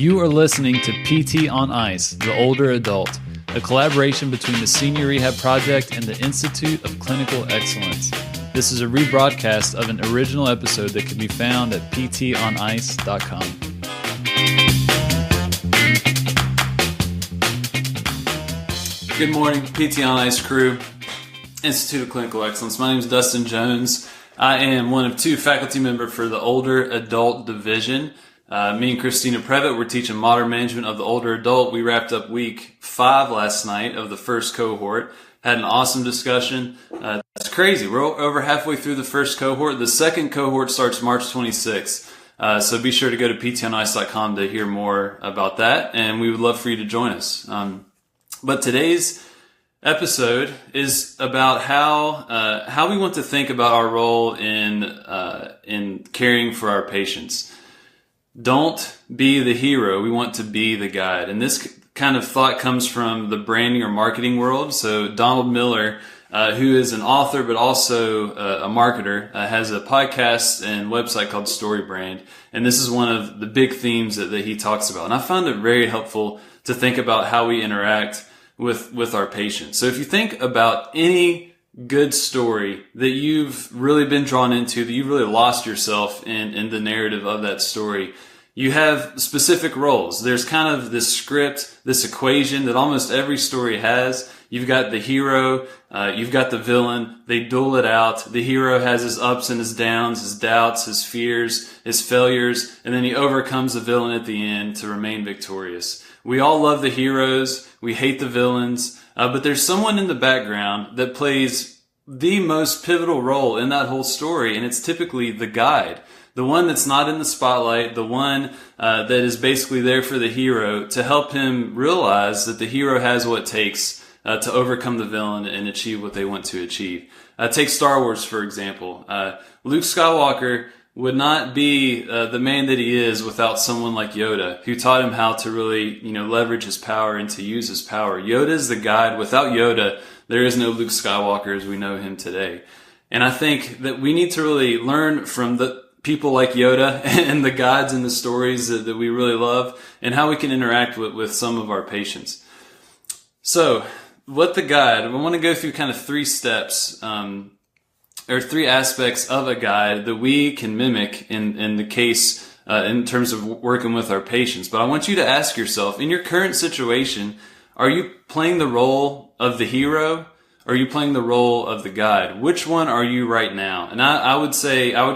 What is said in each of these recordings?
You are listening to PT on Ice, the Older Adult, a collaboration between the Senior Rehab Project and the Institute of Clinical Excellence. This is a rebroadcast of an original episode that can be found at ptonice.com. Good morning, PT on Ice crew, Institute of Clinical Excellence. My name is Dustin Jones. I am one of two faculty members for the Older Adult Division. Me and Christina Previtt, we're teaching modern management of the older adult. We wrapped up week 5 last night of the first cohort. Had an awesome discussion. It's crazy. We're over halfway through the first cohort. The second cohort starts March 26th. So be sure to go to ptonice.com to hear more about that. And we would love for you to join us. But today's episode is about how we want to think about our role in caring for our patients. Don't be the hero. We want to be the guide. And this kind of thought comes from the branding or marketing world. So Donald Miller, who is an author but also a marketer, has a podcast and website called StoryBrand. And this is one of the big themes that he talks about. And I found it very helpful to think about how we interact with our patients. So if you think about any good story that you've really been drawn into, that you've really lost yourself in the narrative of that story, you have specific roles. There's kind of this script, this equation that almost every story has. You've got the hero, you've got the villain, they duel it out. The hero has his ups and his downs, his doubts, his fears, his failures, and then he overcomes the villain at the end to remain victorious. We all love the heroes, we hate the villains, but there's someone in the background that plays the most pivotal role in that whole story, and it's typically the guide. The one that's not in the spotlight, the one that is basically there for the hero to help him realize that the hero has what it takes to overcome the villain and achieve what they want to achieve. Take Star Wars, for example. Luke Skywalker would not be the man that he is without someone like Yoda, who taught him how to really, leverage his power and to use his power. Yoda is the guide. Without Yoda, there is no Luke Skywalker as we know him today. And I think that we need to really learn from the people like Yoda and the guides and the stories that we really love and how we can interact with some of our patients. So, what the guide, I want to go through kind of 3 steps, or 3 aspects of a guide that we can mimic in the case in terms of working with our patients. But I want you to ask yourself, in your current situation, are you playing the role of the hero? Or are you playing the role of the guide? Which one are you right now? And I would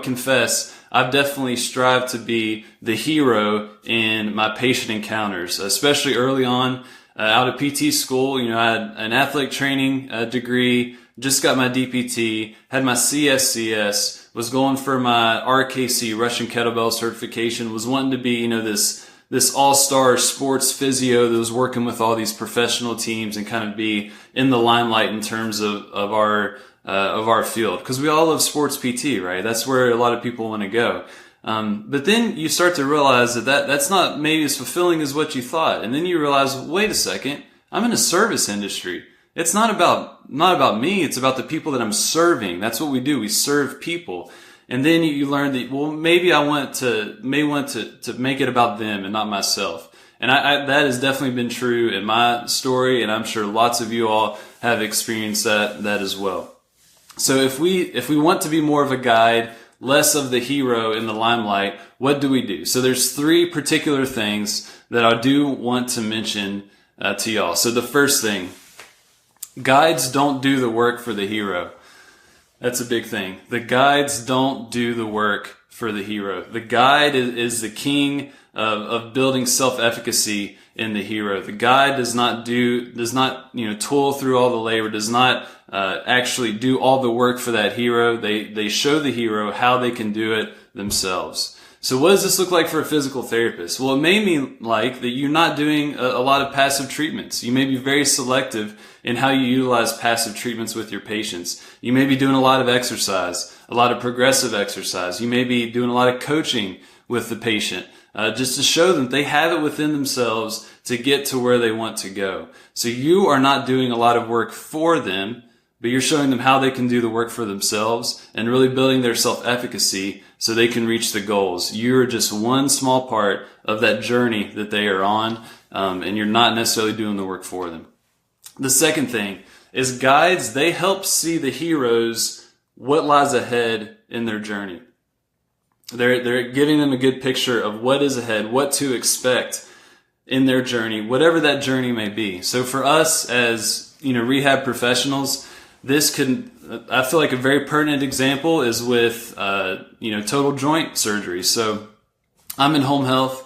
confess, I've definitely strived to be the hero in my patient encounters, especially early on out of PT school. I had an athletic training degree, just got my DPT, had my CSCS, was going for my RKC, Russian Kettlebell certification, was wanting to be, this all-star sports physio that was working with all these professional teams and kind of be in the limelight in terms of our field. Because we all love sports PT, right? That's where a lot of people want to go. But then you start to realize that's not maybe as fulfilling as what you thought. And then you realize, wait a second, I'm in a service industry. It's not about me, it's about the people that I'm serving. That's what we do. We serve people. And then you learn that, well, maybe I want to make it about them and not myself. And that has definitely been true in my story, and I'm sure lots of you all have experienced that as well. So if we want to be more of a guide, less of the hero in the limelight, what do we do? So there's 3 particular things that I do want to mention to y'all. So the first thing, guides don't do the work for the hero. That's a big thing. The guides don't do the work for the hero. The guide is the king of building self-efficacy in the hero. The guide does not toil through all the labor, does not actually do all the work for that hero. They show the hero how they can do it themselves. So what does this look like for a physical therapist? Well, it may mean like that you're not doing a lot of passive treatments. You may be very selective in how you utilize passive treatments with your patients. You may be doing a lot of exercise, a lot of progressive exercise. You may be doing a lot of coaching with the patient, just to show them they have it within themselves to get to where they want to go. So you are not doing a lot of work for them, but you're showing them how they can do the work for themselves and really building their self-efficacy so they can reach the goals. You're just one small part of that journey that they are on, and you're not necessarily doing the work for them. The second thing is guides, they help see the heroes what lies ahead in their journey. They're giving them a good picture of what is ahead, what to expect in their journey, whatever that journey may be. So for us as, rehab professionals, I feel like a very pertinent example is with, total joint surgery. So I'm in home health,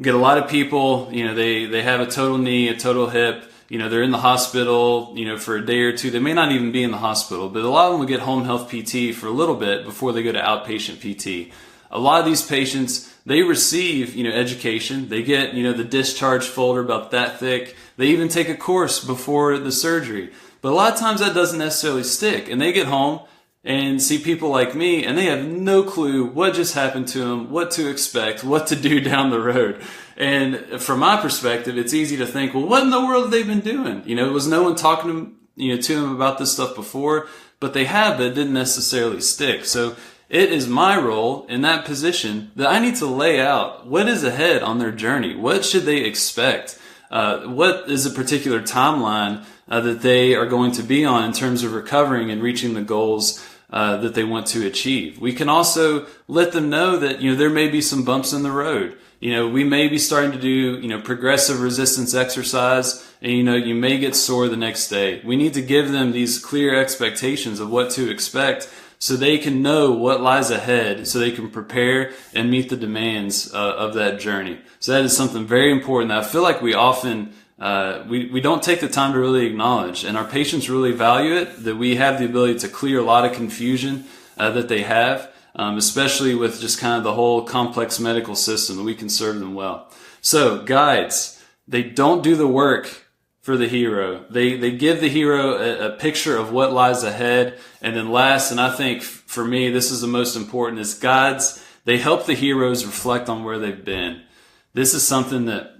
get a lot of people, they have a total knee, a total hip, they're in the hospital, for a day or two. They may not even be in the hospital, but a lot of them will get home health PT for a little bit before they go to outpatient PT. A lot of these patients, they receive, education. They get, the discharge folder about that thick. They even take a course before the surgery. But a lot of times that doesn't necessarily stick. And they get home and see people like me, and they have no clue what just happened to them, what to expect, what to do down the road. And from my perspective, it's easy to think, well, what in the world have they been doing? Was no one talking to them about this stuff before? But they have, but it didn't necessarily stick. So it is my role in that position that I need to lay out what is ahead on their journey. What should they expect? What is a particular timeline that they are going to be on in terms of recovering and reaching the goals that they want to achieve? We can also let them know that, there may be some bumps in the road. We may be starting to do, progressive resistance exercise, and, you may get sore the next day. We need to give them these clear expectations of what to expect so they can know what lies ahead, so they can prepare and meet the demands of that journey. So that is something very important that I feel like we often, we don't take the time to really acknowledge, and our patients really value it, that we have the ability to clear a lot of confusion that they have, especially with just kind of the whole complex medical system, that we can serve them well. So guides, they don't do the work for the hero. They give the hero a picture of what lies ahead. And then last, and I think for me, this is the most important, is guides, they help the heroes reflect on where they've been. This is something that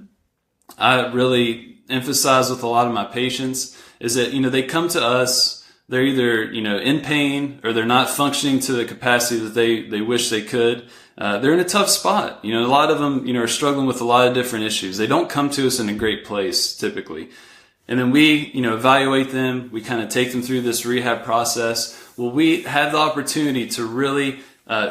I really emphasize with a lot of my patients, is that, they come to us, they're either, in pain, or they're not functioning to the capacity that they wish they could. They're in a tough spot. A lot of them, are struggling with a lot of different issues. They don't come to us in a great place, typically. And then we, evaluate them. We kind of take them through this rehab process. Well, we have the opportunity to really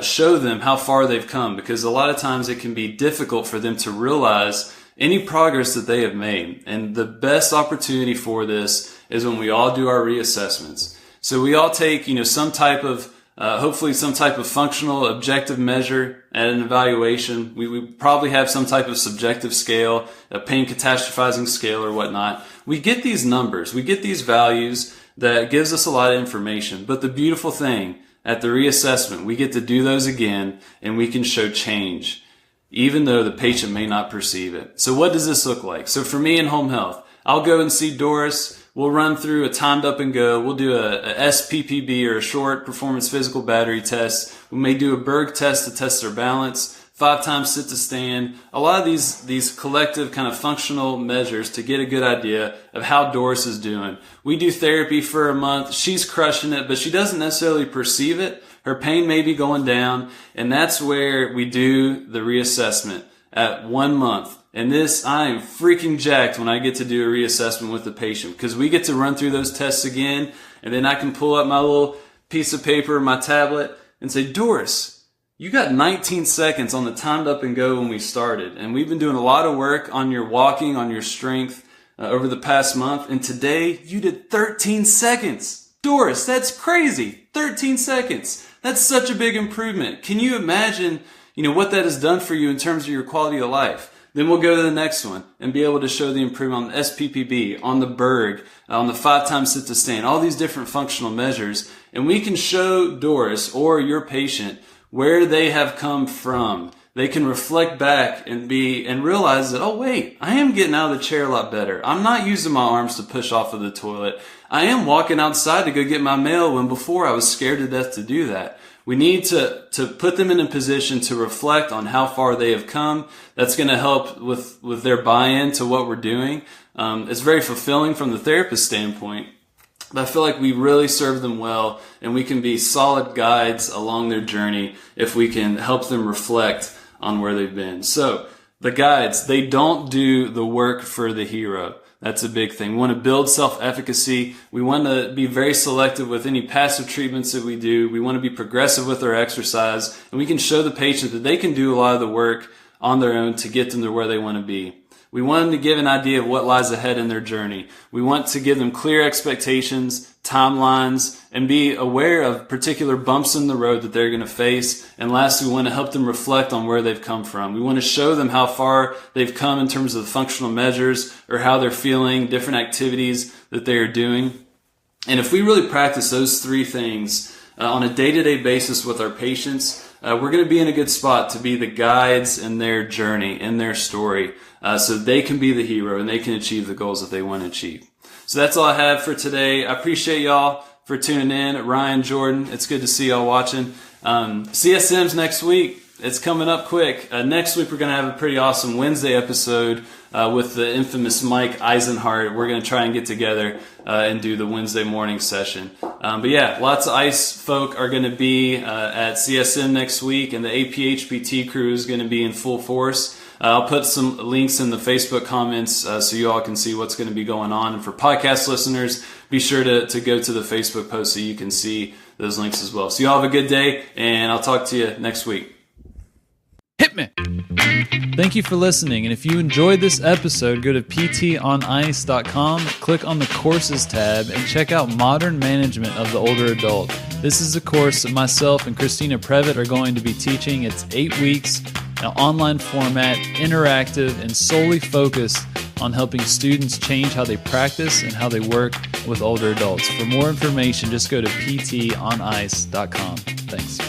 show them how far they've come, because a lot of times it can be difficult for them to realize any progress that they have made. And the best opportunity for this is when we all do our reassessments. So we all take, some type of, hopefully some type of functional objective measure at an evaluation. We probably have some type of subjective scale, a pain catastrophizing scale or whatnot. We get these numbers, we get these values that gives us a lot of information. But the beautiful thing at the reassessment, we get to do those again, and we can show change, even though the patient may not perceive it. So what does this look like? So for me in home health, I'll go and see Doris. We'll run through a timed up and go. We'll do a SPPB, or a short performance physical battery test. We may do a Berg test to test their balance, 5 times sit to stand. A lot of these collective kind of functional measures to get a good idea of how Doris is doing. We do therapy for a month. She's crushing it, but she doesn't necessarily perceive it. Her pain may be going down, and that's where we do the reassessment at 1 month. And this, I am freaking jacked when I get to do a reassessment with the patient, because we get to run through those tests again, and then I can pull up my little piece of paper, my tablet, and say, Doris, you got 19 seconds on the timed up and go when we started. And we've been doing a lot of work on your walking, on your strength over the past month. And today you did 13 seconds. Doris, that's crazy. 13 seconds. That's such a big improvement. Can you imagine, what that has done for you in terms of your quality of life? Then we'll go to the next one and be able to show the improvement on the SPPB, on the Berg, on the 5 times sit to stand, all these different functional measures. And we can show Doris or your patient where they have come from. They can reflect back and realize that, oh wait, I am getting out of the chair a lot better. I'm not using my arms to push off of the toilet. I am walking outside to go get my mail when before I was scared to death to do that. We need to put them in a position to reflect on how far they have come. That's going to help with their buy-in to what we're doing. It's very fulfilling from the therapist standpoint. But I feel like we really serve them well, and we can be solid guides along their journey if we can help them reflect on where they've been. So the guides, they don't do the work for the hero. That's a big thing. We want to build self-efficacy. We want to be very selective with any passive treatments that we do. We want to be progressive with our exercise, and we can show the patient that they can do a lot of the work on their own to get them to where they want to be. We want them to give an idea of what lies ahead in their journey. We want to give them clear expectations, timelines, and be aware of particular bumps in the road that they're going to face. And lastly, we want to help them reflect on where they've come from. We want to show them how far they've come in terms of the functional measures or how they're feeling, different activities that they are doing. And if we really practice those three things on a day-to-day basis with our patients, we're going to be in a good spot to be the guides in their journey, in their story, so they can be the hero and they can achieve the goals that they want to achieve. So that's all I have for today. I appreciate y'all for tuning in. Ryan, Jordan, it's good to see y'all watching. CSM's next week. It's coming up quick. Next week we're going to have a pretty awesome Wednesday episode with the infamous Mike Eisenhart. We're going to try and get together and do the Wednesday morning session. But yeah, lots of ICE folk are going to be at CSM next week, and the APHPT crew is going to be in full force. I'll put some links in the Facebook comments so you all can see what's going to be going on. And for podcast listeners, be sure to go to the Facebook post so you can see those links as well. So you all have a good day, and I'll talk to you next week. Hit me! Thank you for listening, and if you enjoyed this episode, go to ptonice.com, click on the Courses tab, and check out Modern Management of the Older Adult. This is a course that myself and Christina Previtt are going to be teaching. It's 8 weeks, an online format, interactive, and solely focused on helping students change how they practice and how they work with older adults. For more information, just go to ptonice.com. Thanks.